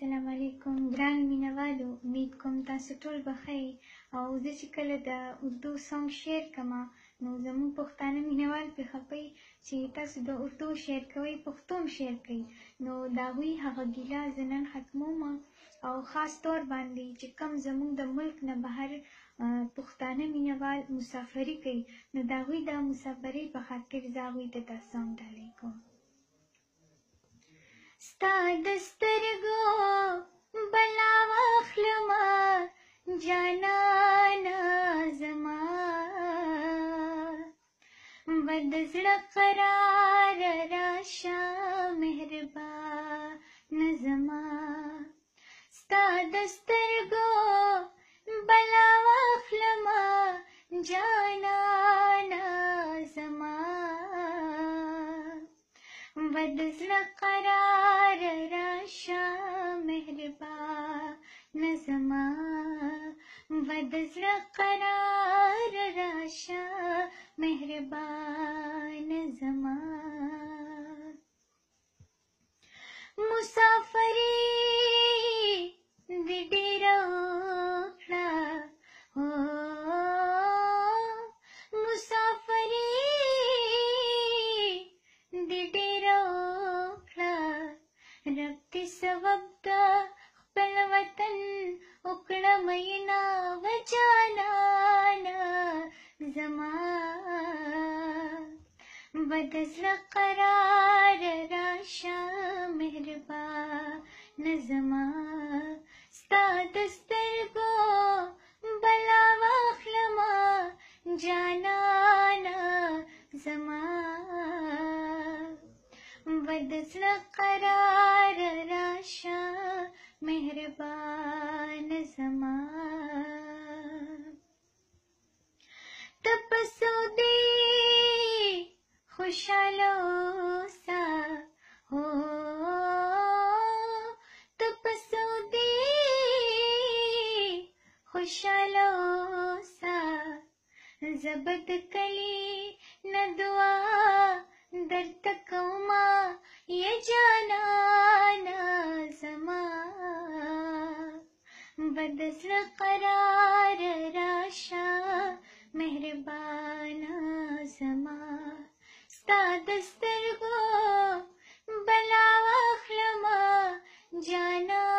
السلام علیکم ګران مینوالو، امید کوم تاسو ټول به ښه یئ. او زه چې کله د اردو سانګ شعر کومه نو زموږ پښتانه مینوال پرې خفه چې تاسو د اردو شعر کوئ، پښتو هم شعر کوئ. نو د هغوی هغه ګیله زه نن ختموم، او خاص طور باندې چې کوم زموږ د ملک نه بهر پښتانه مینوال مسافري کوي، نو د هغوی د مسافرۍ په خاطر زه هغوی ته دا سانګ ډالۍ کوم. ستا د سترګو بلا واخلمه جانانه زما، بد زړه قرار راشه مهربانه زما. ستا د سترګو بلا واخلمه جانانه زما، بد زړه قرار راشه مهربانه زما، بد زړه قرار راشه مهربانه زما. مسافري دې ډېره وکړه، مسافري دې ډېره وکړه، رب دې سبب د خپل وطن وکړه مینا و جانانه زما، بد زړه قرار راشه مهربانه زما. ستا د سترګو بلا واخلمه جانانه زما، بد زړه قرار راشه مهربانه زما. ته په سعودي خوشحاله اوسه، ته په سعودي خوشحاله اوسه، زه به د کلي نه دعا درته کومه یا جانانه زما، بد زړه قرار راشه مهربانه زما. ستا د سترګو بلا واخلمه جانانه